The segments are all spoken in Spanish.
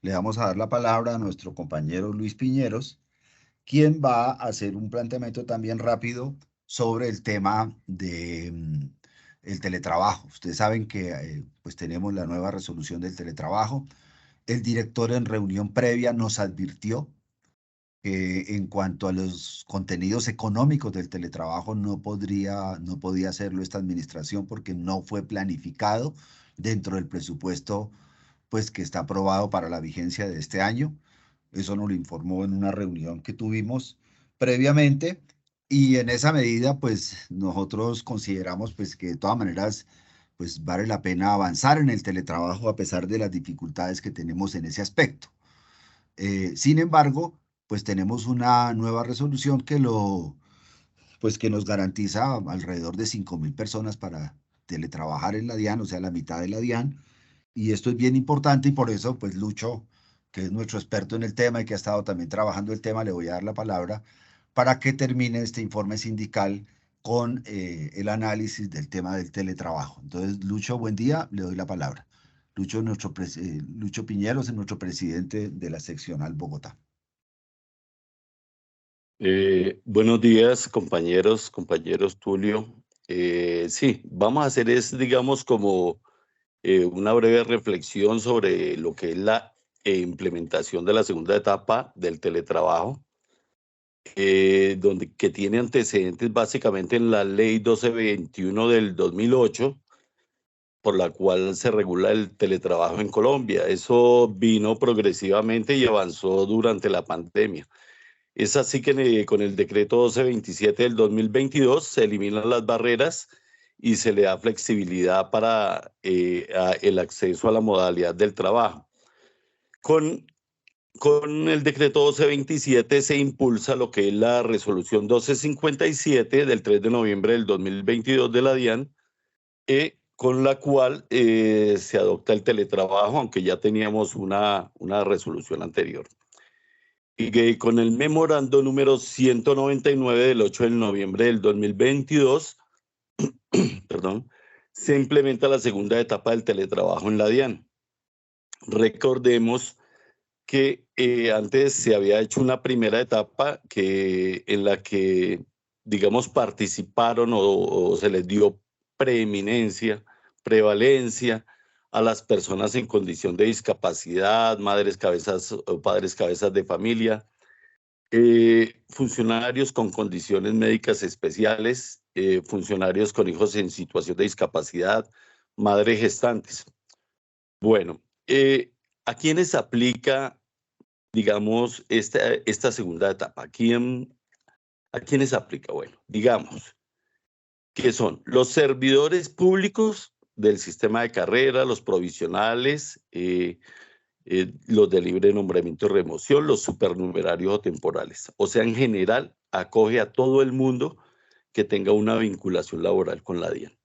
le vamos a dar la palabra a nuestro compañero Luis Piñeros, quien va a hacer un planteamiento también rápido sobre el tema de el teletrabajo. Ustedes saben que pues tenemos la nueva resolución del teletrabajo. El director en reunión previa nos advirtió que en cuanto a los contenidos económicos del teletrabajo no podía hacerlo esta administración porque no fue planificado dentro del presupuesto pues que está aprobado para la vigencia de este año. Eso nos lo informó en una reunión que tuvimos previamente y en esa medida pues nosotros consideramos pues que de todas maneras pues vale la pena avanzar en el teletrabajo a pesar de las dificultades que tenemos en ese aspecto. Sin embargo, pues tenemos una nueva resolución pues que nos garantiza alrededor de 5.000 personas para teletrabajar en la DIAN, o sea, la mitad de la DIAN. Y esto es bien importante y por eso, pues Lucho, que es nuestro experto en el tema y que ha estado también trabajando el tema, le voy a dar la palabra para que termine este informe sindical con el análisis del tema del teletrabajo. Entonces, Lucho, buen día, le doy la palabra. Lucho Piñeros es nuestro presidente de la seccional Bogotá. Buenos días, compañeros Tulio. Sí, vamos a hacer digamos, como una breve reflexión sobre lo que es la implementación de la segunda etapa del teletrabajo, que tiene antecedentes básicamente en la Ley 1221 del 2008, por la cual se regula el teletrabajo en Colombia. Eso vino progresivamente y avanzó durante la pandemia. Es así que con el decreto 1227 del 2022 se eliminan las barreras y se le da flexibilidad para el acceso a la modalidad del trabajo. Con, con el decreto 1227 se impulsa lo que es la resolución 1257 del 3 de noviembre del 2022 de la DIAN, con la cual se adopta el teletrabajo, aunque ya teníamos una resolución anterior. Y que con el memorando número 199 del 8 de noviembre del 2022, perdón, se implementa la segunda etapa del teletrabajo en la DIAN. Recordemos que antes se había hecho una primera etapa en la que, digamos, participaron o se les dio preeminencia, prevalencia a las personas en condición de discapacidad, madres cabezas o padres cabezas de familia, funcionarios con condiciones médicas especiales, funcionarios con hijos en situación de discapacidad, madres gestantes. Bueno, ¿a quiénes aplica, digamos, esta segunda etapa? ¿A quiénes aplica? Bueno, digamos que son los servidores públicos del sistema de carrera, los provisionales, los de libre nombramiento y remoción, los supernumerarios o temporales. O sea, en general, acoge a todo el mundo que tenga una vinculación laboral con la DIAN.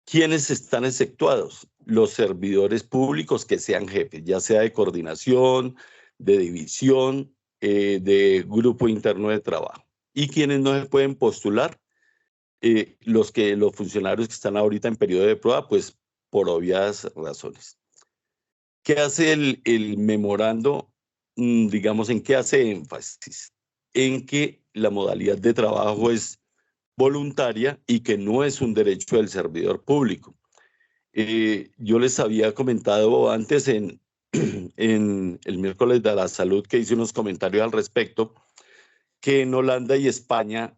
¿Quiénes están exceptuados? Los servidores públicos que sean jefes, ya sea de coordinación, de división, de grupo interno de trabajo. ¿Y quienes no se pueden postular? Los funcionarios que están ahorita en periodo de prueba, pues por obvias razones. ¿Qué hace el memorando? Digamos, ¿en qué hace énfasis? En que la modalidad de trabajo es voluntaria y que no es un derecho del servidor público. Yo les había comentado antes en el miércoles de la salud, que hice unos comentarios al respecto, que en Holanda y España,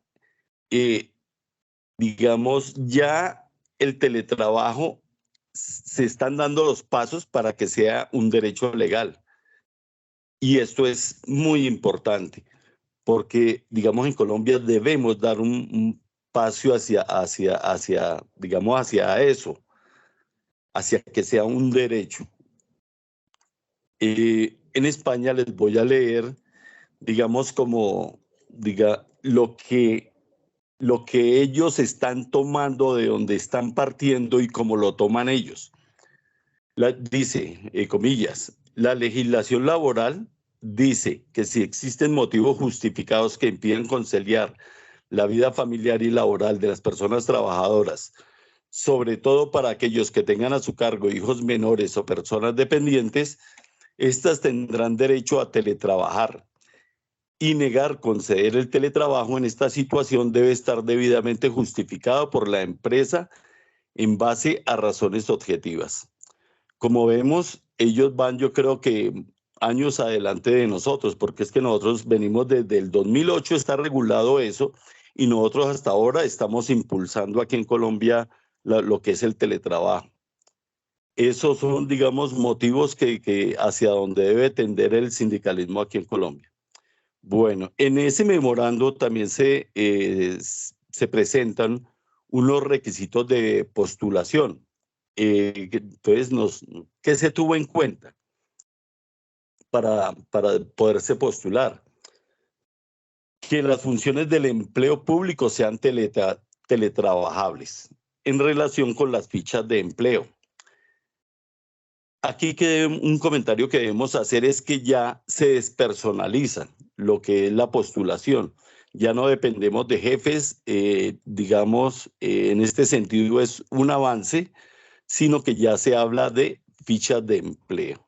digamos, ya el teletrabajo se están dando los pasos para que sea un derecho legal. Y esto es muy importante porque, digamos, en Colombia debemos dar un paso digamos, hacia eso, hacia que sea un derecho. En España les voy a leer, digamos, lo que ellos están tomando, de donde están partiendo y cómo lo toman ellos. Dice, comillas, la legislación laboral dice que si existen motivos justificados que impiden conciliar la vida familiar y laboral de las personas trabajadoras, sobre todo para aquellos que tengan a su cargo hijos menores o personas dependientes, Estas tendrán derecho a teletrabajar y negar conceder el teletrabajo en esta situación debe estar debidamente justificado por la empresa en base a razones objetivas. Como vemos, ellos van, yo creo que años adelante de nosotros, porque es que nosotros venimos desde el 2008, está regulado eso, y nosotros hasta ahora estamos impulsando aquí en Colombia lo que es el teletrabajo. Esos son, digamos, motivos que hacia donde debe tender el sindicalismo aquí en Colombia. Bueno, en ese memorando también se presentan unos requisitos de postulación. Entonces, ¿qué se tuvo en cuenta para poderse postular? Que las funciones del empleo público sean teletrabajables en relación con las fichas de empleo. Aquí un comentario que debemos hacer es que ya se despersonaliza lo que es la postulación. Ya no dependemos de jefes, digamos, en este sentido es un avance, sino que ya se habla de fichas de empleo.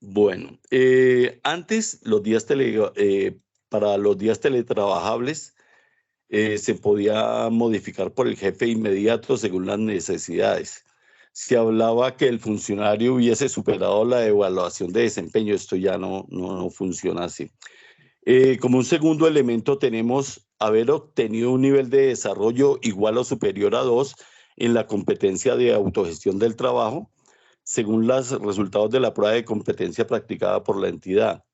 Bueno, antes para los días teletrabajables se podía modificar por el jefe inmediato según las necesidades. Se hablaba que el funcionario hubiese superado la evaluación de desempeño. Esto ya no funciona así. Como un segundo elemento tenemos haber obtenido un nivel de desarrollo igual o superior a 2 en la competencia de autogestión del trabajo, según los resultados de la prueba de competencia practicada por la entidad.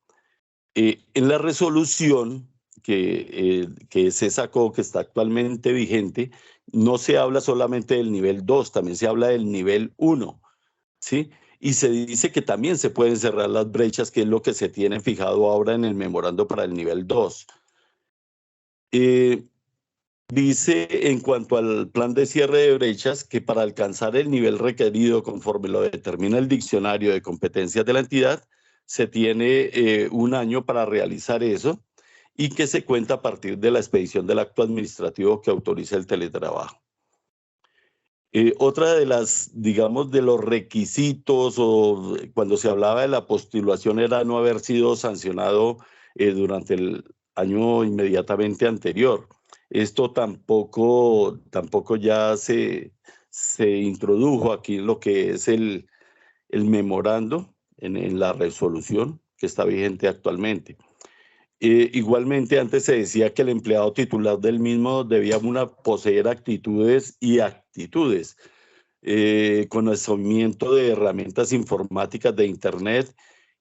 En la resolución que se sacó, que está actualmente vigente, no se habla solamente del nivel 2, también se habla del nivel 1, ¿sí? Y se dice que también se pueden cerrar las brechas, que es lo que se tiene fijado ahora en el memorando para el nivel 2. Dice en cuanto al plan de cierre de brechas que para alcanzar el nivel requerido conforme lo determina el diccionario de competencias de la entidad, se tiene un año para realizar eso y que se cuenta a partir de la expedición del acto administrativo que autoriza el teletrabajo. Otra de las, digamos, de los requisitos o cuando se hablaba de la postulación era no haber sido sancionado durante el año inmediatamente anterior. Esto tampoco ya se introdujo aquí en lo que es el memorando, en la resolución que está vigente actualmente. Igualmente, antes se decía que el empleado titular del mismo debía poseer actitudes y actitudes, conocimiento de herramientas informáticas de Internet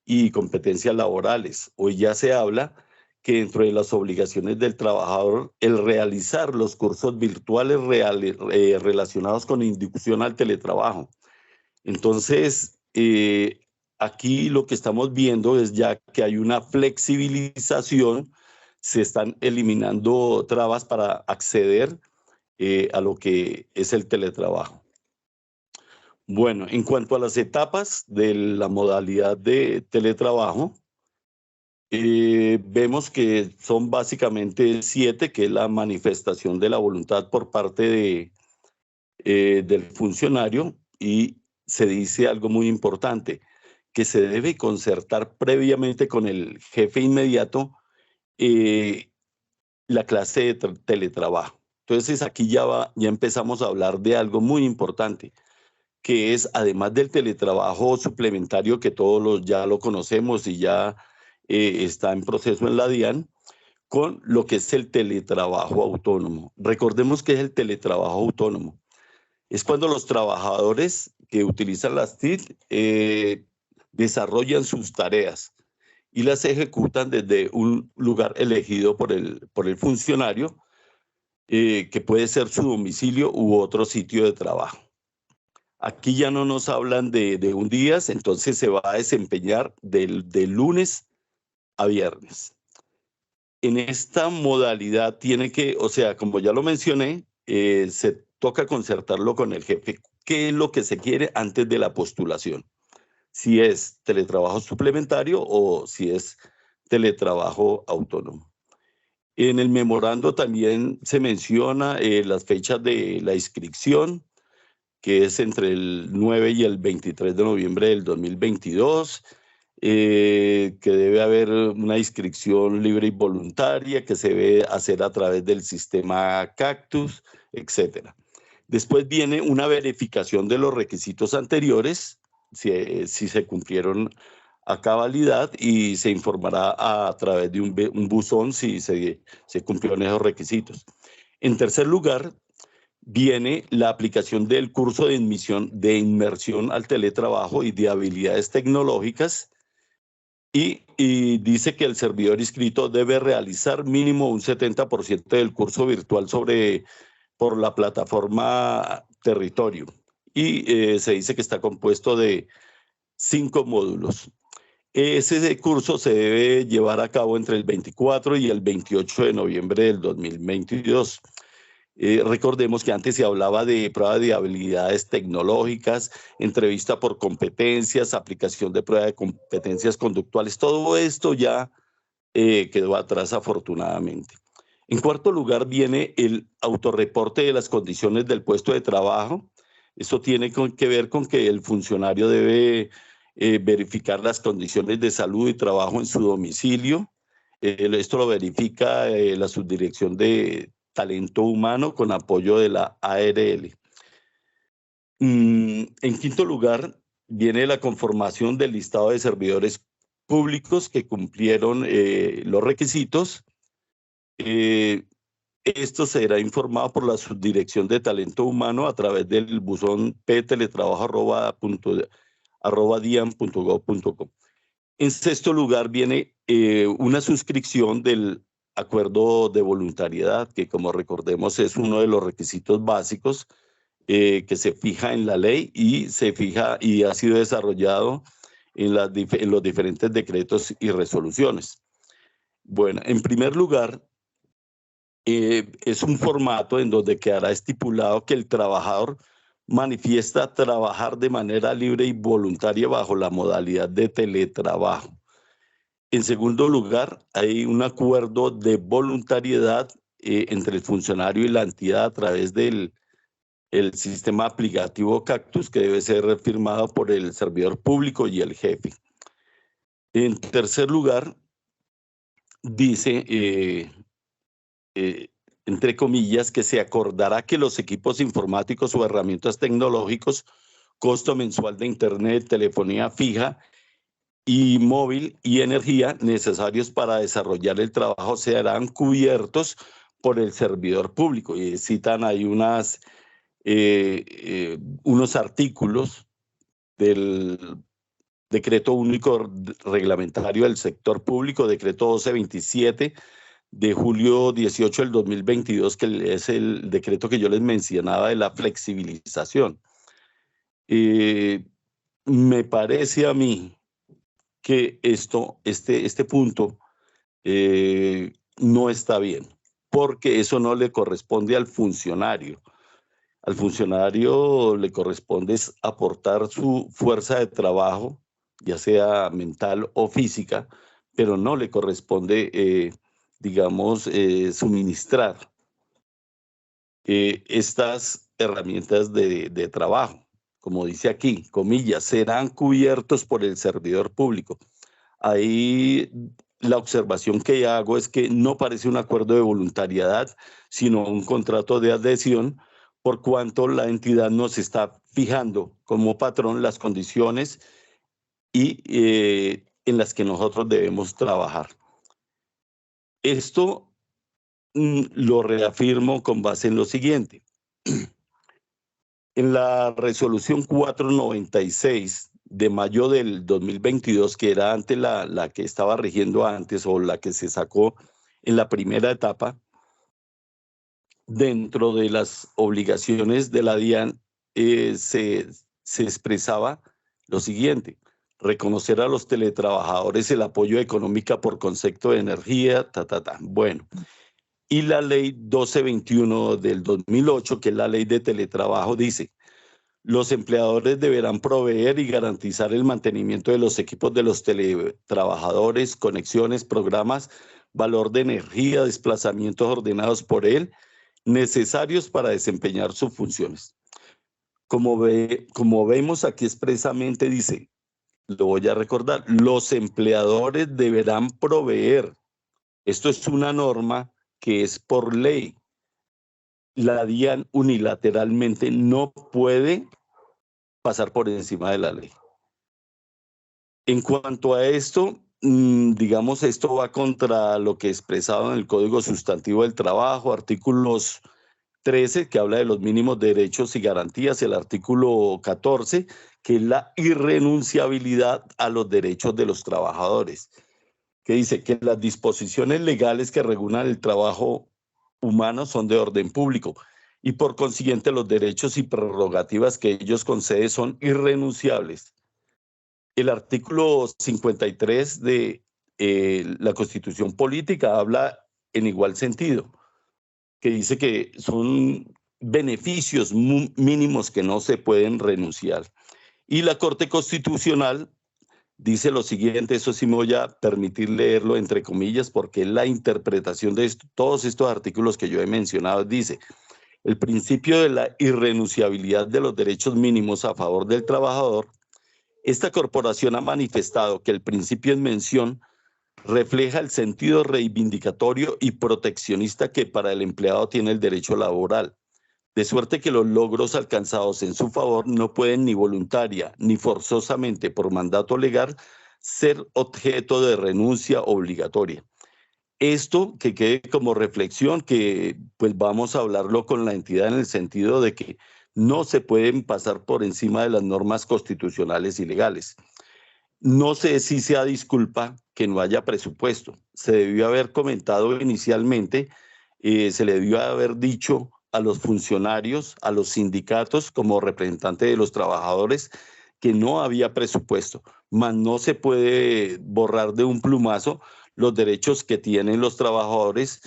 y competencias laborales. Hoy ya se habla que dentro de las obligaciones del trabajador, el realizar los cursos virtuales relacionados con inducción al teletrabajo. Entonces, aquí lo que estamos viendo es ya que hay una flexibilización, se están eliminando trabas para acceder a lo que es el teletrabajo. Bueno, en cuanto a las etapas de la modalidad de teletrabajo, vemos que son básicamente 7, que es la manifestación de la voluntad por parte del funcionario, y se dice algo muy importante, que se debe concertar previamente con el jefe inmediato la clase de teletrabajo. Entonces aquí ya empezamos a hablar de algo muy importante, que es, además del teletrabajo suplementario que todos ya lo conocemos y ya está en proceso en la DIAN, con lo que es el teletrabajo autónomo. Recordemos que es el teletrabajo autónomo. Es cuando los trabajadores que utilizan las TIC desarrollan sus tareas y las ejecutan desde un lugar elegido por el funcionario, que puede ser su domicilio u otro sitio de trabajo. Aquí ya no nos hablan de un día, entonces se va a desempeñar de lunes a viernes. En esta modalidad tiene que, o sea, como ya lo mencioné, se toca concertarlo con el jefe. ¿Qué es lo que se quiere antes de la postulación? Si es teletrabajo suplementario o si es teletrabajo autónomo. En el memorando también se menciona las fechas de la inscripción, que es entre el 9 y el 23 de noviembre del 2022, que debe haber una inscripción libre y voluntaria, que se debe hacer a través del sistema Cactus, etc. Después viene una verificación de los requisitos anteriores, si se cumplieron a cabalidad, y se informará a través de un buzón si se cumplieron esos requisitos. En tercer lugar, viene la aplicación del curso de inmersión al teletrabajo y de habilidades tecnológicas, y dice que el servidor inscrito debe realizar mínimo un 70% del curso virtual por la plataforma Territorio, y se dice que está compuesto de 5 módulos. Ese curso se debe llevar a cabo entre el 24 y el 28 de noviembre del 2022. Recordemos que antes se hablaba de prueba de habilidades tecnológicas, entrevista por competencias, aplicación de prueba de competencias conductuales. Todo esto ya quedó atrás, afortunadamente. En cuarto lugar viene el autorreporte de las condiciones del puesto de trabajo. Esto tiene que ver con que el funcionario debe verificar las condiciones de salud y trabajo en su domicilio. Esto lo verifica la Subdirección de Talento Humano con apoyo de la ARL. En quinto lugar, viene la conformación del listado de servidores públicos que cumplieron los requisitos. Esto será informado por la Subdirección de Talento Humano a través del buzón pteletrabajo@dian.gov.co. En sexto lugar, viene una suscripción del acuerdo de voluntariedad, que, como recordemos, es uno de los requisitos básicos que se fija en la ley y se fija y ha sido desarrollado en los diferentes decretos y resoluciones. Bueno, en primer lugar, es un formato en donde quedará estipulado que el trabajador manifiesta trabajar de manera libre y voluntaria bajo la modalidad de teletrabajo. En segundo lugar, hay un acuerdo de voluntariedad entre el funcionario y la entidad a través del sistema aplicativo Cactus, que debe ser firmado por el servidor público y el jefe. En tercer lugar, dice, entre comillas, que se acordará que los equipos informáticos o herramientas tecnológicos, costo mensual de internet, telefonía fija y móvil y energía necesarios para desarrollar el trabajo serán cubiertos por el servidor público. Y citan ahí unos artículos del Decreto Único Reglamentario del Sector Público, Decreto 1227 de julio 18 del 2022, que es el decreto que yo les mencionaba de la flexibilización. Me parece a mí que este punto no está bien, porque eso no le corresponde al funcionario. Al funcionario le corresponde aportar su fuerza de trabajo, ya sea mental o física, pero no le corresponde, suministrar estas herramientas de trabajo. Como dice aquí, comillas, serán cubiertos por el servidor público. Ahí la observación que hago es que no parece un acuerdo de voluntariedad, sino un contrato de adhesión, por cuanto la entidad nos está fijando como patrón las condiciones y en las que nosotros debemos trabajar. Esto lo reafirmo con base en lo siguiente. En la resolución 496 de mayo del 2022, que era antes la que estaba rigiendo antes, o la que se sacó en la primera etapa, dentro de las obligaciones de la DIAN se expresaba lo siguiente: reconocer a los teletrabajadores el apoyo económico por concepto de energía, Bueno, y la ley 1221 del 2008, que es la ley de teletrabajo, dice: los empleadores deberán proveer y garantizar el mantenimiento de los equipos de los teletrabajadores, conexiones, programas, valor de energía, desplazamientos ordenados por él, necesarios para desempeñar sus funciones. Como vemos aquí expresamente dice, lo voy a recordar, los empleadores deberán proveer. Esto es una norma que es por ley. La DIAN unilateralmente no puede pasar por encima de la ley. En cuanto a esto, digamos, esto va contra lo que expresado en el Código Sustantivo del Trabajo, artículos 13, que habla de los mínimos derechos y garantías, el artículo 14, que es la irrenunciabilidad a los derechos de los trabajadores, que dice que las disposiciones legales que regulan el trabajo humano son de orden público y por consiguiente los derechos y prerrogativas que ellos conceden son irrenunciables. El artículo 53 de la Constitución Política habla en igual sentido, que dice que son beneficios mínimos que no se pueden renunciar. Y la Corte Constitucional dice lo siguiente, eso sí me voy a permitir leerlo entre comillas, porque la interpretación de todos estos artículos que yo he mencionado dice, el principio de la irrenunciabilidad de los derechos mínimos a favor del trabajador. Esta corporación ha manifestado que el principio en mención refleja el sentido reivindicatorio y proteccionista que para el empleado tiene el derecho laboral, de suerte que los logros alcanzados en su favor no pueden ni voluntaria ni forzosamente por mandato legal ser objeto de renuncia obligatoria. Esto que quede como reflexión, que pues vamos a hablarlo con la entidad en el sentido de que no se pueden pasar por encima de las normas constitucionales y legales. No sé si sea disculpa que no haya presupuesto. Se debió haber comentado inicialmente, se le debió haber dicho a los funcionarios, a los sindicatos como representante de los trabajadores que no había presupuesto, mas no se puede borrar de un plumazo los derechos que tienen los trabajadores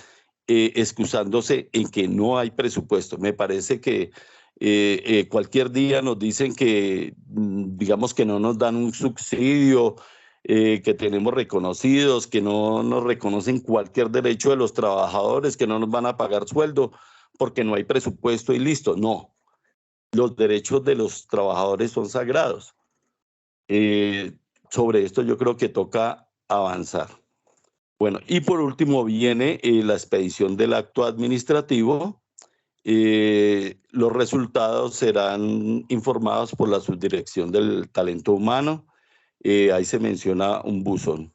excusándose en que no hay presupuesto. Me parece que cualquier día nos dicen que, digamos, que no nos dan un subsidio, que tenemos reconocidos, que no nos reconocen cualquier derecho de los trabajadores, que no nos van a pagar sueldo porque no hay presupuesto y listo. No, los derechos de los trabajadores son sagrados. Sobre esto yo creo que toca avanzar. Bueno, y por último viene la expedición del acto administrativo. Los resultados serán informados por la Subdirección del Talento Humano. Ahí se menciona un buzón.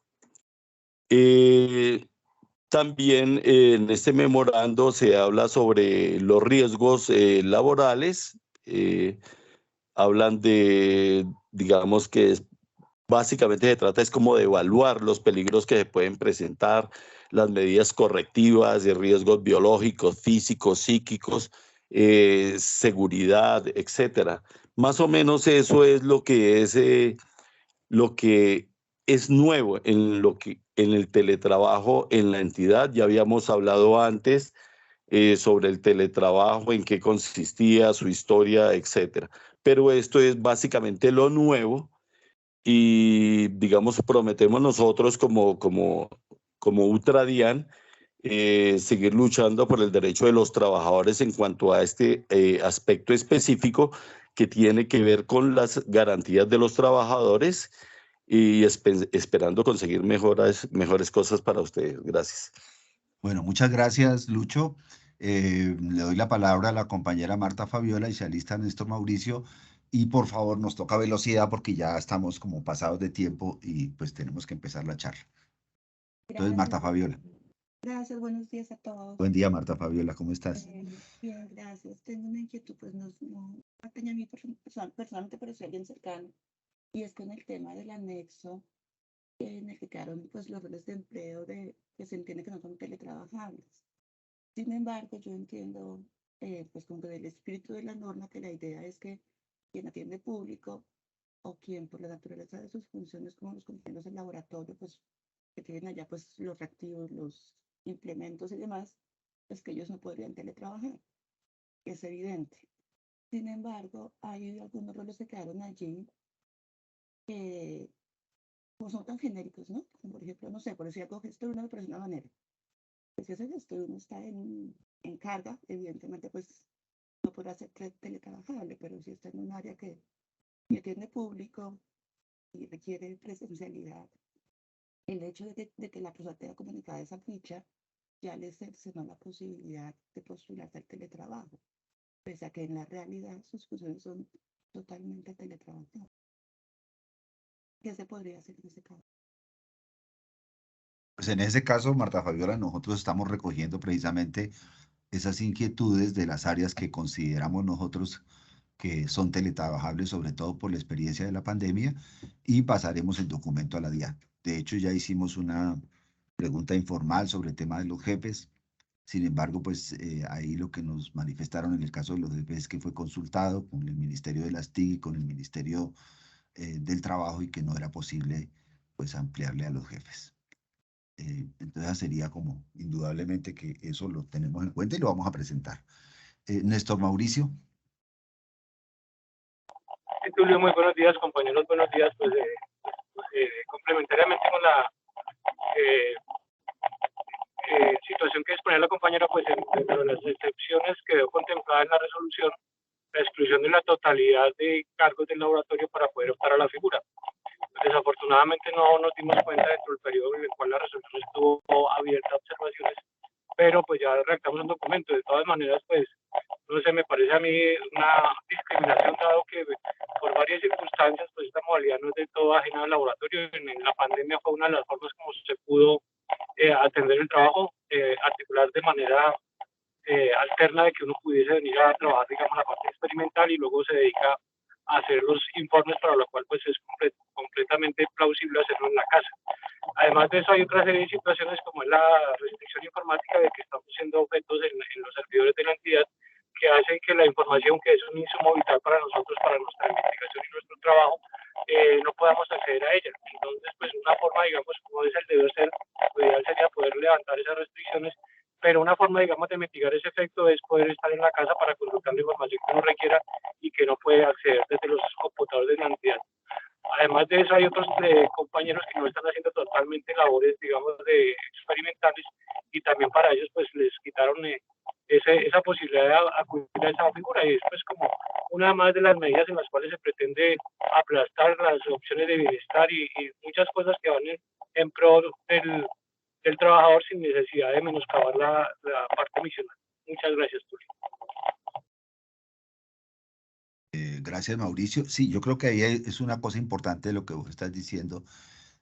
También en este memorando se habla sobre los riesgos laborales. Hablan de, digamos que básicamente se trata es como de evaluar los peligros que se pueden presentar, las medidas correctivas de riesgos biológicos, físicos, psíquicos, seguridad, etcétera. Más o menos eso es lo que es nuevo en el teletrabajo en la entidad. Ya habíamos hablado antes sobre el teletrabajo, en qué consistía, su historia, etcétera. Pero esto es básicamente lo nuevo y, digamos, prometemos nosotros como Ultradian seguir luchando por el derecho de los trabajadores en cuanto a este aspecto específico que tiene que ver con las garantías de los trabajadores y esperando conseguir mejores cosas para ustedes. Gracias. Bueno, muchas gracias, Lucho. Le doy la palabra a la compañera Marta Fabiola y se alista Néstor Mauricio. Y por favor, nos toca velocidad porque ya estamos como pasados de tiempo y pues tenemos que empezar la charla. Entonces, Marta Gracias, Fabiola. gracias, buenos días a todos. Buen día, Marta Fabiola, ¿cómo estás? Bien, gracias. Tengo una inquietud, pues no atañe a mí personalmente, pero sí a alguien cercano, y es con el tema del anexo en el que quedaron pues los roles de empleo que se entiende que no son teletrabajables. Sin embargo, yo entiendo, pues como que del espíritu de la norma, que la idea es que quien atiende público o quien por la naturaleza de sus funciones, como los compañeros del laboratorio, pues que tienen allá pues los reactivos, los implementos y demás, pues que ellos no podrían teletrabajar, es evidente. Sin embargo, hay algunos roles que quedaron allí que no son tan genéricos, ¿no? Como por ejemplo, no sé, por decir algo, gestor uno me parece una manera. Pues si ese gestor uno está en carga, evidentemente pues no podrá ser teletrabajable, pero si está en un área que atiende público y requiere presencialidad, el hecho de que la persona tenga comunicada esa ficha ya le cercenó la posibilidad de postularse al teletrabajo, pese a que en la realidad sus funciones son totalmente teletrabajables. ¿Qué se podría hacer en ese caso? Pues en ese caso, Marta Fabiola, nosotros estamos recogiendo precisamente esas inquietudes de las áreas que consideramos nosotros que son teletrabajables, sobre todo por la experiencia de la pandemia, y pasaremos el documento a la DIAN. De hecho, ya hicimos una pregunta informal sobre el tema de los jefes. Sin embargo, pues ahí lo que nos manifestaron en el caso de los jefes es que fue consultado con el Ministerio de las TIC y con el Ministerio del Trabajo y que no era posible pues ampliarle a los jefes. Entonces sería como indudablemente que eso lo tenemos en cuenta y lo vamos a presentar. Néstor Mauricio. Sí, Tulio, muy buenos días, compañeros, buenos días. Pues complementariamente con la situación que exponía la compañera, pues dentro de las excepciones que quedó contemplada en la resolución, la exclusión de la totalidad de cargos del laboratorio para poder optar a la figura. Desafortunadamente no nos dimos cuenta dentro del periodo en el cual la resolución estuvo abierta a observaciones, pero pues ya redactamos un documento. De todas maneras, pues no sé, me parece a mí una discriminación, dado que por varias circunstancias pues esta modalidad no es del todo ajena al laboratorio. En la pandemia fue una de las formas como se pudo atender el trabajo, articular de manera alterna de que uno pudiese venir a trabajar, digamos, la parte experimental y luego se dedica a hacer los informes, para lo cual pues es completamente plausible hacerlo en la casa. Además de eso, hay otra serie de situaciones como es la restricción informática de que estamos siendo objetos en los servidores de la entidad, que hacen que la información, que es un insumo vital para nosotros, para nuestra investigación y nuestro trabajo, no podamos acceder a ella. Entonces, pues una forma, digamos, como es el deber ser, lo ideal sería poder levantar esas restricciones, pero una forma, digamos, de mitigar ese efecto es poder estar en la casa para consultar la información que uno requiera y que no puede acceder desde los computadores de la entidad. Además de eso, hay otros compañeros que no están haciendo totalmente labores, digamos, de experimentales, y también para ellos pues les quitaron esa posibilidad de acudir a esa figura, y es pues como una más de las medidas en las cuales se pretende aplastar las opciones de bienestar y muchas cosas que van en pro del trabajador sin necesidad de menoscabar la parte misional. Muchas gracias, Tulio. Gracias, Mauricio. Sí, yo creo que ahí es una cosa importante lo que vos estás diciendo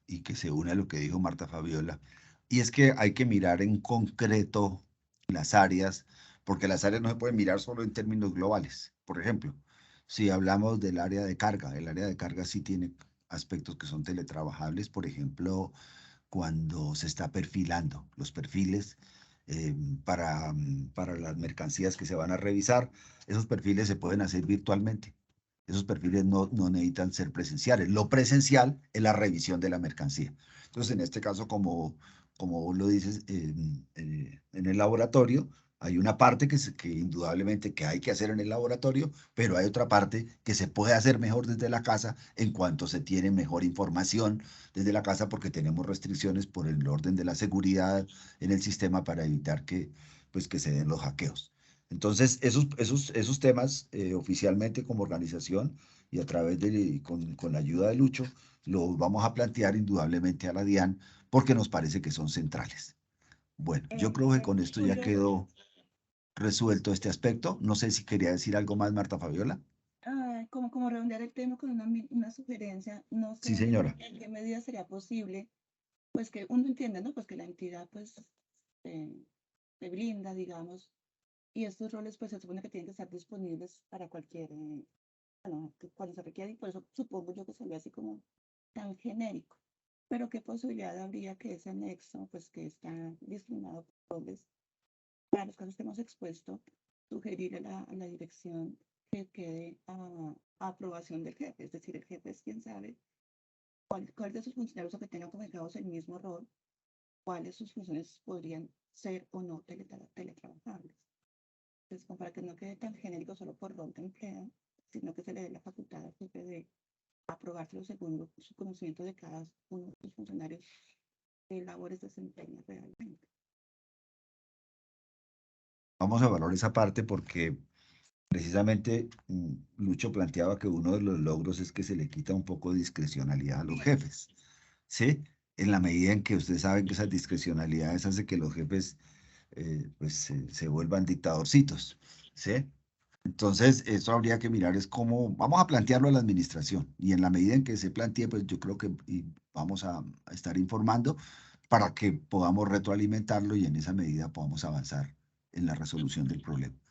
y que se une a lo que dijo Marta Fabiola. Y es que hay que mirar en concreto las áreas, porque las áreas no se pueden mirar solo en términos globales. Por ejemplo, si hablamos del área de carga, el área de carga sí tiene aspectos que son teletrabajables, por ejemplo, cuando se está perfilando los perfiles para las mercancías que se van a revisar, esos perfiles se pueden hacer virtualmente. Esos perfiles no necesitan ser presenciales. Lo presencial es la revisión de la mercancía. Entonces, en este caso, como vos lo dices, en el laboratorio, hay una parte que indudablemente que hay que hacer en el laboratorio, pero hay otra parte que se puede hacer mejor desde la casa en cuanto se tiene mejor información desde la casa porque tenemos restricciones por el orden de la seguridad en el sistema para evitar pues, que se den los hackeos. Entonces, esos temas oficialmente como organización y a través con la ayuda de Lucho, los vamos a plantear indudablemente a la DIAN porque nos parece que son centrales. Bueno, yo creo que con esto ya quedó resuelto este aspecto. No sé si quería decir algo más, Marta Fabiola. Como redondear el tema con una sugerencia, no Sí, sé señora. en qué medida sería posible, pues que uno entiende, ¿no? Pues que la entidad pues te brinda, digamos, y estos roles pues se supone que tienen que estar disponibles para cualquier, bueno, cuando se requiere, y por eso supongo yo que se ve así como tan genérico. Pero qué posibilidad habría que ese anexo, pues que está discriminado por roles, para los casos que hemos expuesto, sugerir a la dirección que quede a aprobación del jefe, es decir, el jefe es quien sabe cuál de sus funcionarios, o que tengan comunicados el mismo rol, cuáles de sus funciones podrían ser o no teletrabajables. Entonces, como para que no quede tan genérico solo por rol de empleo, sino que se le dé la facultad al jefe de aprobárselo según su conocimiento de cada uno de sus funcionarios de labores desempeña realmente. Vamos a valorar esa parte porque precisamente Lucho planteaba que uno de los logros es que se le quita un poco de discrecionalidad a los jefes, ¿sí? En la medida en que ustedes saben que esas discrecionalidades hace que los jefes pues se vuelvan dictadorcitos, ¿sí? Entonces, eso habría que mirar es cómo, vamos a plantearlo a la administración y en la medida en que se plantee, pues yo creo que vamos a estar informando para que podamos retroalimentarlo y en esa medida podamos avanzar en la resolución del problema.